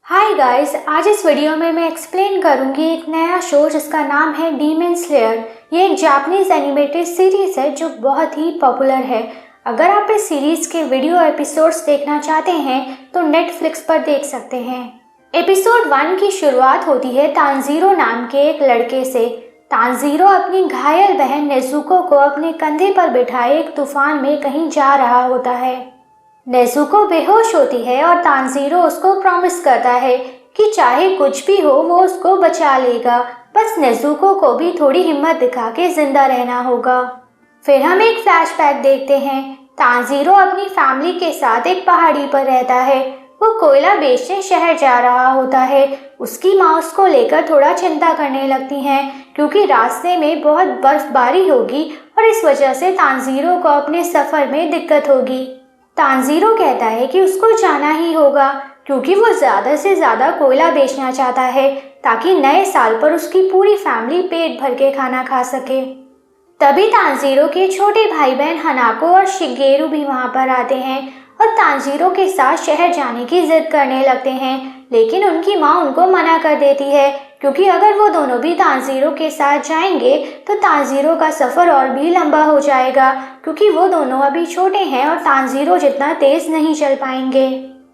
Hi guys, आज इस video में मैं एक्सप्लेन करूंगी एक नया शो जिसका नाम है डीमन स्लेयर। ये एक जापानीज एनिमेटेड सीरीज है जो बहुत ही पॉपुलर है। अगर आप इस सीरीज के वीडियो एपिसोड्स देखना चाहते हैं तो नेटफ्लिक्स पर देख सकते हैं। एपिसोड 1 की शुरुआत होती है तानजीरो नाम के एक लड़के से। तानजीरो अपनी घायल बहन नेजुको को अपने कंधे पर बिठाए एक तूफान में कहीं जा रहा होता है। नेजुको बेहोश होती है और तानजीरो उसको प्रॉमिस करता है कि चाहे कुछ भी हो वो उसको बचा लेगा, बस नेजुको को भी थोड़ी हिम्मत दिखा के जिंदा रहना होगा। फिर हम एक फ्लैशबैक देखते हैं। तानजीरो अपनी फैमिली के साथ एक पहाड़ी पर रहता है। वो कोयला बेचने शहर जा रहा होता है। उसकी माँ उसको लेकर थोड़ा चिंता करने लगती हैं क्योंकि रास्ते में बहुत बर्फबारी होगी और इस वजह से तानजीरो को अपने सफर में दिक्कत होगी। तानजीरो कहता है कि उसको जाना ही होगा क्योंकि वो ज़्यादा से ज़्यादा कोयला बेचना चाहता है ताकि नए साल पर उसकी पूरी फैमिली पेट भर के खाना खा सके। तभी तानजीरो के छोटे भाई बहन हनाको और शिगेरू भी वहाँ पर आते हैं और तानजीरो के साथ शहर जाने की जिद करने लगते हैं, लेकिन उनकी माँ उनको मना कर देती है क्योंकि अगर वो दोनों भी तानजीरो के साथ जाएंगे तो तानजीरो का सफ़र और भी लंबा हो जाएगा क्योंकि वो दोनों अभी छोटे हैं और तानजीरो जितना तेज़ नहीं चल पाएंगे।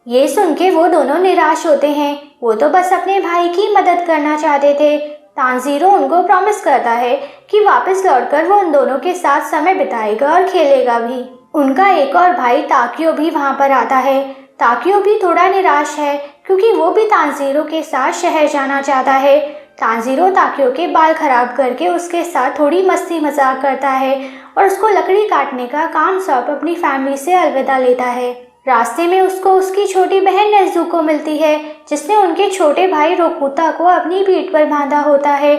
ये सुन के वो दोनों निराश होते हैं। वो तो बस अपने भाई की मदद करना चाहते थे। तानजीरो उनको प्रॉमिस करता है कि वापस लौटकर वो उन दोनों के साथ समय बिताएगा और खेलेगा भी। उनका एक और भाई ताकियो भी वहाँ पर आता है। ताकियो भी थोड़ा निराश है क्योंकि वो भी तानजीरो के साथ शहर जाना चाहता है। तानजीरो ताकियो के बाल खराब करके उसके साथ थोड़ी मस्ती मजाक करता है और उसको लकड़ी काटने का काम सौंप अपनी फैमिली से अलविदा लेता है। रास्ते में उसको उसकी छोटी बहन नेजुको मिलती है जिसने उनके छोटे भाई रोकुता को अपनी पीठ पर बांधा होता है।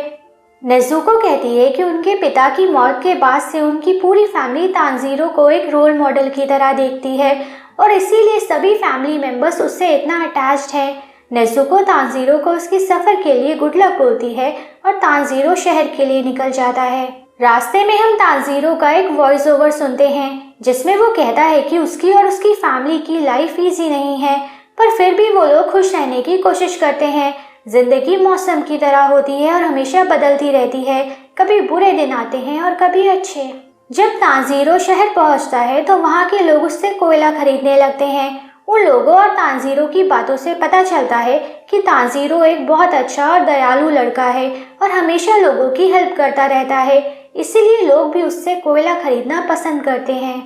नेजुको कहती है कि उनके पिता की मौत के बाद से उनकी पूरी फैमिली तानजीरो को एक रोल मॉडल की तरह देखती है और इसीलिए सभी फैमिली मेंबर्स उससे इतना अटैच्ड हैं। नेजुको तानजीरो को उसके सफ़र के लिए गुड लक बोलती है और तानजीरो शहर के लिए निकल जाता है। रास्ते में हम तानजीरो का एक वॉइस ओवर सुनते हैं जिसमें वो कहता है कि उसकी और उसकी फैमिली की लाइफ ईजी नहीं है, पर फिर भी वो लोग खुश रहने की कोशिश करते हैं। जिंदगी मौसम की तरह होती है और हमेशा बदलती रहती है, कभी बुरे दिन आते हैं और कभी अच्छे। जब तानजीरो शहर पहुंचता है तो वहां के लोग उससे कोयला खरीदने लगते हैं। उन लोगों और तानजीरो की बातों से पता चलता है कि तानजीरो एक बहुत अच्छा और दयालु लड़का है और हमेशा लोगों की हेल्प करता रहता है, इसीलिए लोग भी उससे कोयला खरीदना पसंद करते हैं।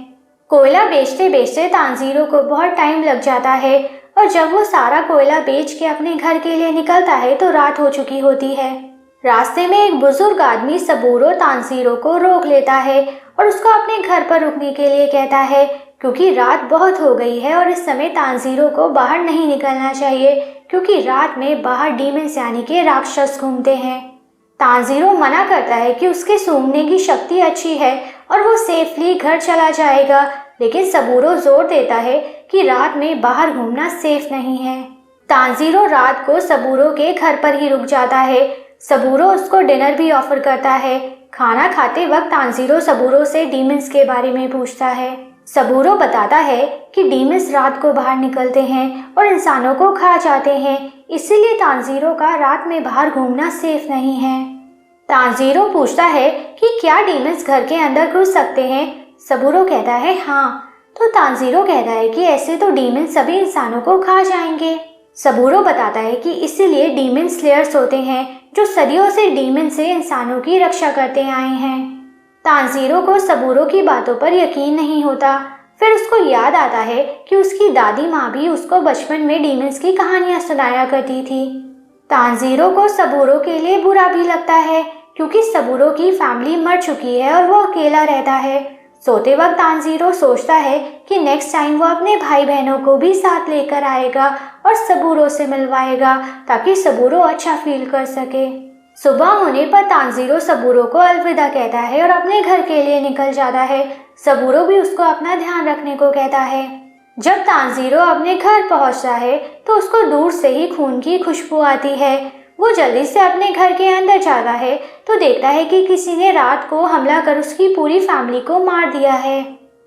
कोयला बेचते बेचते तानजीरो को बहुत टाइम लग जाता है और जब वो सारा कोयला बेच के अपने घर के लिए निकलता है तो रात हो चुकी होती है। रास्ते में एक बुजुर्ग आदमी सबूरो तानजीरो को रोक लेता है और उसको अपने घर पर रुकने के लिए कहता है क्योंकि रात बहुत हो गई है और इस समय तानजीरो को बाहर नहीं निकलना चाहिए क्योंकि रात में बाहर डीमंस यानी के राक्षस घूमते हैं। तानजीरो मना करता है कि उसके सूंघने की शक्ति अच्छी है और वो सेफली घर चला जाएगा, लेकिन सबूरो जोर देता है कि रात में बाहर घूमना सेफ नहीं है। तानजीरो रात को सबूरो के घर पर ही रुक जाता है। सबूरो उसको डिनर भी ऑफर करता है। खाना खाते वक्त तानजीरो सबूरो से डीमंस के बारे में पूछता है। सबूरो बताता है कि डीमंस रात को बाहर निकलते हैं और इंसानों को खा जाते हैं, इसीलिए तानजीरो का रात में बाहर घूमना सेफ नहीं है। तानजीरो पूछता है कि क्या डीमंस घर के अंदर घुस सकते हैं। सबूरो कहता है हाँ, तो तानजीरो कहता है कि ऐसे तो डीमंस सभी इंसानों को खा जाएंगे। सबूरो बताता है कि इसीलिए डीमन स्लेयर्स होते हैं जो सदियों से डीमन से इंसानों की रक्षा करते आए हैं। तानजीरो को सबूरो की बातों पर यकीन नहीं होता। फिर उसको याद आता है कि उसकी दादी माँ भी उसको बचपन में डीमंस की कहानियाँ सुनाया करती थी। तानजीरो को सबूरो के लिए बुरा भी लगता है क्योंकि सबूरो की फैमिली मर चुकी है और वो अकेला रहता है। सोते वक्त तानजीरो सोचता है कि नेक्स्ट टाइम वो अपने भाई बहनों को भी साथ लेकर आएगा और सबूरो से मिलवाएगा ताकि सबूरो अच्छा फील कर सके। सुबह होने पर तानजीरो सबूरो को अलविदा कहता है और अपने घर के लिए निकल जाता है। सबूरो भी उसको अपना ध्यान रखने को कहता है। जब तानजीरो अपने घर पहुंचता है तो उसको दूर से ही खून की खुशबू आती है। वो जल्दी से अपने घर के अंदर जाता है तो देखता है कि किसी ने रात को हमला कर उसकी पूरी फैमिली को मार दिया है।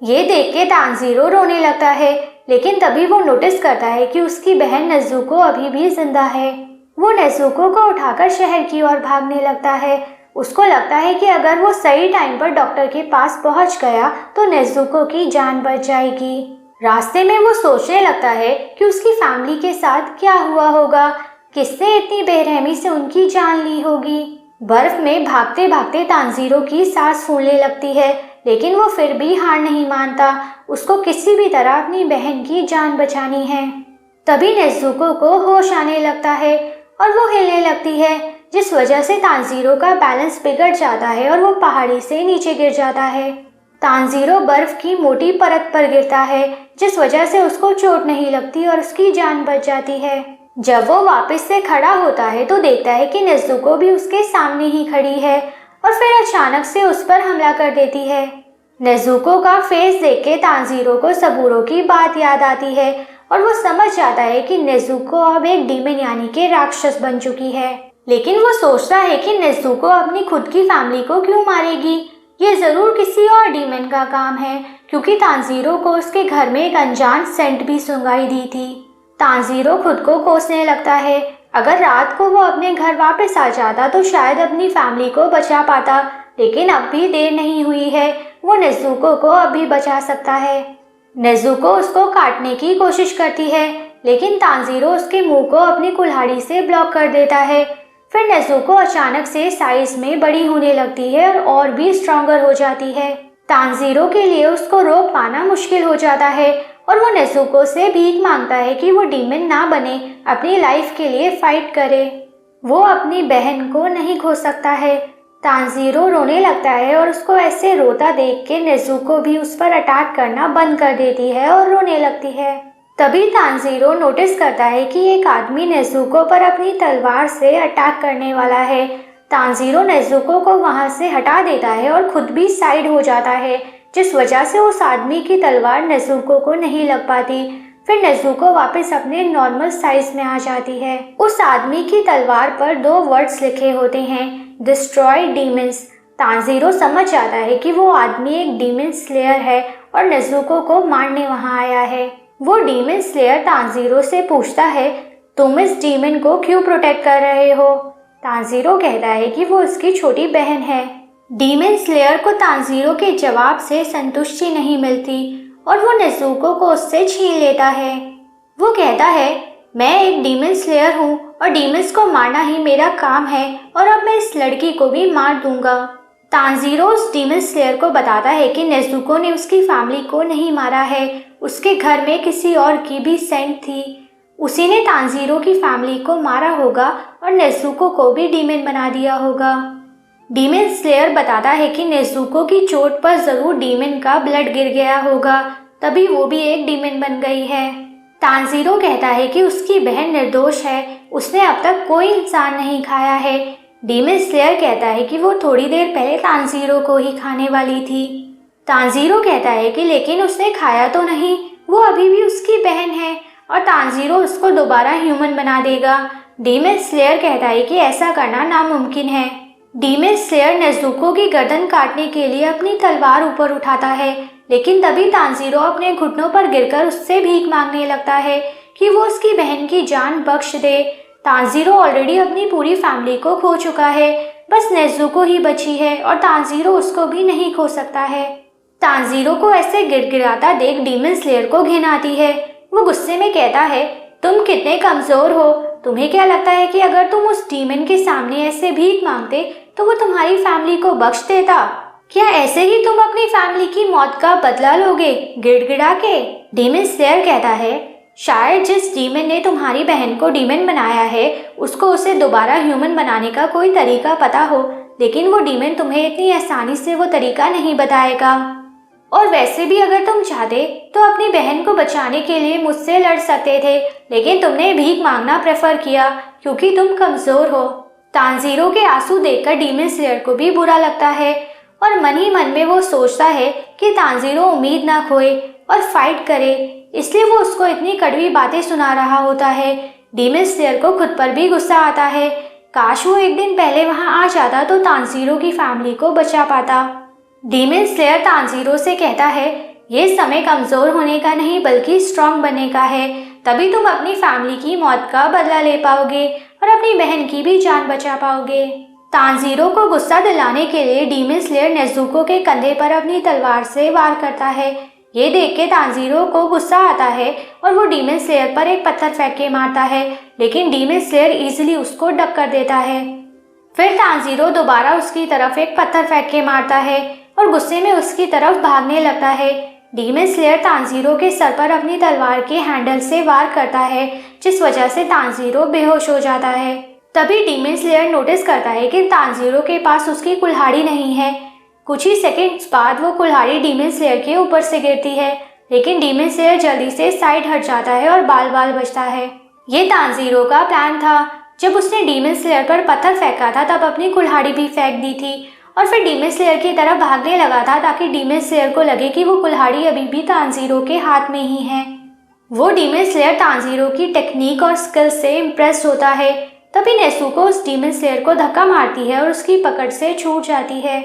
ये देख के तानजीरो रोने लगता है लेकिन तभी वो नोटिस करता है कि उसकी बहन नेज़ुको अभी भी जिंदा है। वो नेज़ुको को उठाकर शहर की ओर भागने लगता है। उसको लगता है कि अगर वो सही टाइम पर डॉक्टर के पास पहुंच गया तो नेज़ुको की जान बच जाएगी। रास्ते में वो सोचने लगता है कि उसकी फैमिली के साथ क्या हुआ होगा, किसने इतनी बेरहमी से उनकी जान ली होगी। बर्फ में भागते भागते तांजीरो की सांस फूलने लगती है, लेकिन वो फिर भी हार नहीं मानता। उसको किसी भी तरह अपनी बहन की जान बचानी है। तभी नेज़ुको को होश आने लगता है और वो हिलने लगती है, जिस वजह से तांजीरो का बैलेंस बिगड़ जाता है और वो पहाड़ी से नीचे गिर जाता है। तांजीरो बर्फ की मोटी परत पर गिरता है, जिस वजह से उसको चोट नहीं लगती और उसकी जान बच जाती है। जब वो वापस से खड़ा होता है तो देखता है कि नेज़ुको भी उसके सामने ही खड़ी है और फिर अचानक से उस पर हमला कर देती है। नेज़ुको का फेस देख के तांजीरो को सबूरो की बात याद आती है और वो समझ जाता है कि नेज़ुको अब एक डीमन यानी कि राक्षस बन चुकी है। लेकिन वो सोचता है कि नेज़ुको अपनी खुद की फैमिली को क्यों मारेगी। ये जरूर किसी और डीमन का काम है, क्योंकि तांजीरो को उसके घर में एक अनजान सेंट भी सुंघाई दी थी। तांजीरो खुद को कोसने लगता है। अगर रात को वो अपने घर वापस आ जाता तो शायद अपनी फैमिली को बचा पाता, लेकिन अब भी देर नहीं हुई है। वो नेज़ुको को अब भी बचा सकता है। नेज़ुको उसको काटने की कोशिश करती है, लेकिन तांजीरो उसके मुंह को अपनी कुल्हाड़ी से ब्लॉक कर देता है। फिर नेज़ुको अचानक से साइज में बड़ी होने लगती है और भी स्ट्रॉन्गर हो जाती है। तांजीरो के लिए उसको रोक पाना मुश्किल हो जाता है और वो नेज़ुको से भीख मांगता है कि वो डीमन ना बने, अपनी लाइफ के लिए फाइट करे। वो अपनी बहन को नहीं खो सकता है। तांजीरो रोने लगता है और उसको ऐसे रोता देख के नेज़ुको भी उस पर अटैक करना बंद कर देती है और रोने लगती है। तभी तांजीरो नोटिस करता है कि एक आदमी नेज़ुको पर अपनी तलवार से अटैक करने वाला है। तांजीरो नेज़ुको को वहां से हटा देता है और खुद भी साइड हो जाता है, जिस वजह से उस आदमी की तलवार नेज़ुको को नहीं लग पाती। फिर नेज़ुको वापस अपने नॉर्मल साइज में आ जाती है। उस आदमी की तलवार पर 2 वर्ड्स लिखे होते हैं, डिस्ट्रॉय डीमंस। तांजीरो समझ जाता है कि वो आदमी एक डीमन स्लेयर है और नेज़ुको को मारने वहां आया है। वो डीमन स्लेयर तांजीरो से पूछता है, तुम इस डीमन को क्यों प्रोटेक्ट कर रहे हो? तांजीरो कहता है कि वो उसकी छोटी बहन है। डीमन स्लेयर को तांजीरो के जवाब से संतुष्टि नहीं मिलती और वो नेज़ुको को उससे छीन लेता है। वो कहता है, मैं एक डीमन स्लेयर हूँ और डीमंस को मारना ही मेरा काम है और अब मैं इस लड़की को भी मार दूंगा। तांजीरो उस डीमन स्लेयर को बताता है कि नेज़ुको ने उसकी फैमिली को नहीं मारा है, उसके घर में किसी और की भी सेंट थी। उसी ने तांजीरो की फैमिली को मारा होगा और नेज़ुको को भी डीमन बना दिया होगा। डीमन स्लेयर बताता है कि नेज़ुको की चोट पर जरूर डीमन का ब्लड गिर गया होगा, तभी वो भी एक डीमन बन गई है। तांजीरो कहता है कि उसकी बहन निर्दोष है, उसने अब तक कोई इंसान नहीं खाया है। डीमन स्लेयर कहता है कि वो थोड़ी देर पहले तांजीरो को ही खाने वाली थी। तांजीरो कहता है कि लेकिन उसने खाया तो नहीं, वो अभी भी उसकी बहन है और तांजीरो उसको दोबारा ह्यूमन बना देगा। डीमन स्लेयर कहता है कि ऐसा करना नामुमकिन है। डीमन स्लेयर नेज़ुको की गर्दन काटने के लिए अपनी तलवार ऊपर उठाता है, लेकिन तभी तांजीरो अपने घुटनों पर गिरकर उससे भीख मांगने लगता है कि वो उसकी बहन की जान बख्श दे। तांजीरो ऑलरेडी अपनी पूरी फैमिली को खो चुका है, बस नेज़ुको ही बची है और तांजीरो उसको भी नहीं खो सकता है। तांजीरो को ऐसे गिड़गिड़ाता देख डीमन स्लेयर को घिन आती है। वो गुस्से में कहता है, तुम कितने कमजोर हो, तुम्हें क्या लगता है कि अगर तुम उस डीमन के सामने ऐसे भीख मांगते तो वो तुम्हारी फैमिली को बख्श देता? क्या ऐसे ही तुम अपनी फैमिली की मौत का बदला लोगे गिड़गिड़ा के? डीमन स्लेयर कहता है, शायद जिस डीमन ने तुम्हारी बहन को डीमन बनाया है उसको उसे दोबारा ह्यूमन बनाने का कोई तरीका पता हो, लेकिन वो डीमन तुम्हें इतनी आसानी से वो तरीका नहीं बताएगा। और वैसे भी अगर तुम चाहते तो अपनी बहन को बचाने के लिए मुझसे लड़ सकते थे, लेकिन तुमने भीख मांगना प्रेफर किया क्योंकि तुम कमजोर हो। तांजीरो के आंसू देखकर डीमन स्लेयर को भी बुरा लगता है और मन ही मन में वो सोचता है कि तांजीरो उम्मीद ना खोए और फाइट करे, इसलिए वो उसको इतनी कड़वी बातें सुना रहा होता है। डीमन स्लेयर को खुद पर भी गुस्सा आता है। काश वो एक दिन पहले वहां आ जाता तो तांजीरो की फैमिली को बचा पाता। डीमन स्लेयर तांजीरो से कहता है, ये समय कमजोर होने का नहीं बल्कि स्ट्रांग बनने का है। तभी तुम अपनी फैमिली की मौत का बदला ले पाओगे और अपनी बहन की भी जान बचा पाओगे। तांजीरो को गुस्सा दिलाने के लिए डीमन स्लेयर नेज़ुको के कंधे पर अपनी तलवार से वार करता है। ये देख के तांजीरो को गुस्सा आता है और वो डीमन स्लेयर पर एक पत्थर फेंक के मारता है, लेकिन डीमन स्लेयर इजीली उसको डक कर देता है। फिर तांजीरो दोबारा उसकी तरफ एक पत्थर फेंक के मारता है और गुस्से में उसकी तरफ भागने लगता है। डीमन स्लेयर तांजीरो के सर पर अपनी तलवार के हैंडल से वार करता है, जिस वजह से तांजीरो बेहोश हो जाता है। तभी डीमन स्लेयर नोटिस करता है कि तांजीरो के पास उसकी कुल्हाड़ी नहीं है। कुछ ही सेकंड्स बाद वो कुल्हाड़ी डीमन स्लेयर के ऊपर से गिरती है, लेकिन डीमन स्लेयर जल्दी से साइड हट जाता है और बाल बाल बचता है। ये तांजीरो का प्लान था। जब उसने डीमन स्लेयर पर पत्थर फेंका था तब अपनी कुल्हाड़ी भी फेंक दी थी और फिर डीमन स्लेयर की तरफ भागने लगा था ताकि डीमन स्लेयर को लगे कि वो कुल्हाड़ी अभी भी तांजीरो के हाथ में ही है। वो डीमन स्लेयर तांजीरो की टेक्निक और स्किल से इम्प्रेस होता है। तभी नेज़ुको उस डीमन स्लेयर को धक्का मारती है और उसकी पकड़ से छूट जाती है।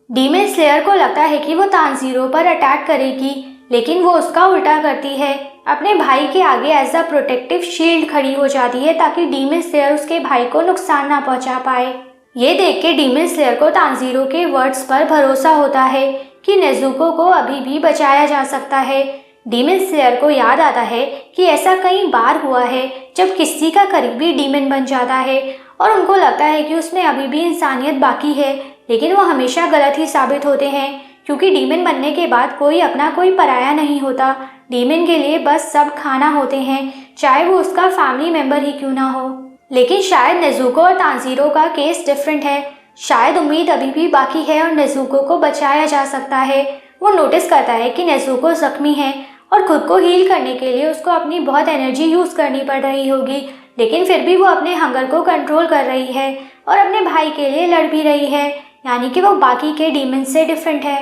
डीमन स्लेयर को लगता है कि वो तांजीरो पर अटैक करेगी, लेकिन वो उसका उल्टा करती है। अपने भाई के आगे एज अ प्रोटेक्टिव शील्ड खड़ी हो जाती है ताकि डीमन स्लेयर उसके भाई को नुकसान ना पहुंचा पाए। ये देख के डीमन स्लेयर को तांजीरो के वर्ड्स पर भरोसा होता है कि नेज़ुको को अभी भी बचाया जा सकता है। डीमन स्लेयर को याद आता है कि ऐसा कई बार हुआ है जब किसी का करीबी डीमन बन जाता है और उनको लगता है कि उसमें अभी भी इंसानियत बाकी है, लेकिन वो हमेशा गलत ही साबित होते हैं, क्योंकि डीमन बनने के बाद कोई अपना कोई पराया नहीं होता। डीमन के लिए बस सब खाना होते हैं, चाहे वो उसका फैमिली मेंबर ही क्यों ना हो। लेकिन शायद नेज़ुको और तांजीरो का केस डिफरेंट है। शायद उम्मीद अभी भी बाकी है और नेज़ुको को बचाया जा सकता है। वो नोटिस करता है कि नेज़ुको जख्मी है और खुद को हील करने के लिए उसको अपनी बहुत एनर्जी यूज करनी पड़ रही होगी, लेकिन फिर भी वो अपने हंगर को कंट्रोल कर रही है और अपने भाई के लिए लड़ भी रही है, यानी कि वो बाकी के डीमन से डिफरेंट है।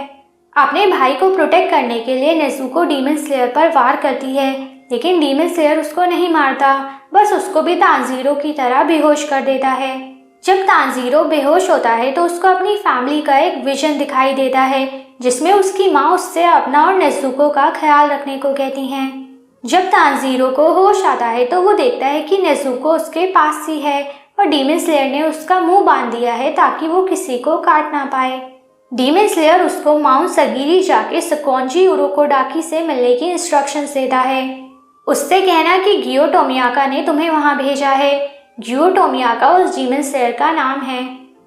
अपने भाई को प्रोटेक्ट करने के लिए नेज़ुको डीमन स्लेयर पर वार करती है, लेकिन डीमन स्लेयर उसको नहीं मारता, बस उसको भी तांजीरो की तरह बेहोश कर देता है। जब तांजीरो बेहोश होता है तो उसको अपनी फैमिली का एक विजन दिखाई देता है, जिसमें उसकी माँ उससे अपना और नेज़ुको का ख्याल रखने को कहती हैं। जब तांजीरो को होश आता है तो वो देखता है कि नेज़ुको उसके पास ही है और डीमन स्लेयर ने उसका मुंह बांध दिया है ताकि वो किसी को काट ना पाए। डीमन स्लेयर उसको माउंट सगीरी जाके सकोंजी उरोकोडाकी से मिलने की इंस्ट्रक्शंस देता है। उससे कहना कि गियो टोमियाका ने तुम्हें वहां भेजा है। गियो टोमियाका उस डीमन स्लेयर का नाम है।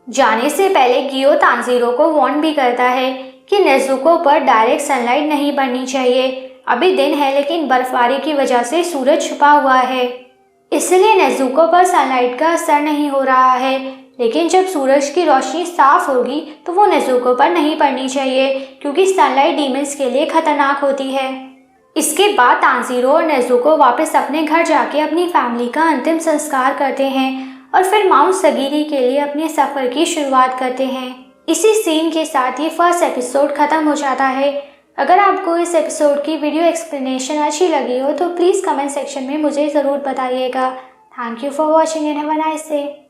जाने से पहले गियो तांजीरो को वार्न भी करता है कि नेज़ुको पर डायरेक्ट सनलाइट नहीं पड़नी चाहिए। अभी दिन है लेकिन बर्फबारी की वजह से सूरज छुपा हुआ है, इसलिए नेज़ुको पर सनलाइट का असर नहीं हो रहा है, लेकिन जब सूरज की रोशनी साफ होगी तो वो नेज़ुको पर नहीं पड़नी चाहिए, क्योंकि सनलाइट डीमंस के लिए खतरनाक होती है। इसके बाद तांजीरो और नेज़ुको वापस अपने घर जाके अपनी फैमिली का अंतिम संस्कार करते हैं और फिर माउंट सगीरी के लिए अपने सफ़र की शुरुआत करते हैं। इसी सीन के साथ ये फर्स्ट एपिसोड ख़त्म हो जाता है। अगर आपको इस एपिसोड की वीडियो एक्सप्लेनेशन अच्छी लगी हो तो प्लीज़ कमेंट सेक्शन में मुझे ज़रूर बताइएगा। Thank you for watching and have a nice day.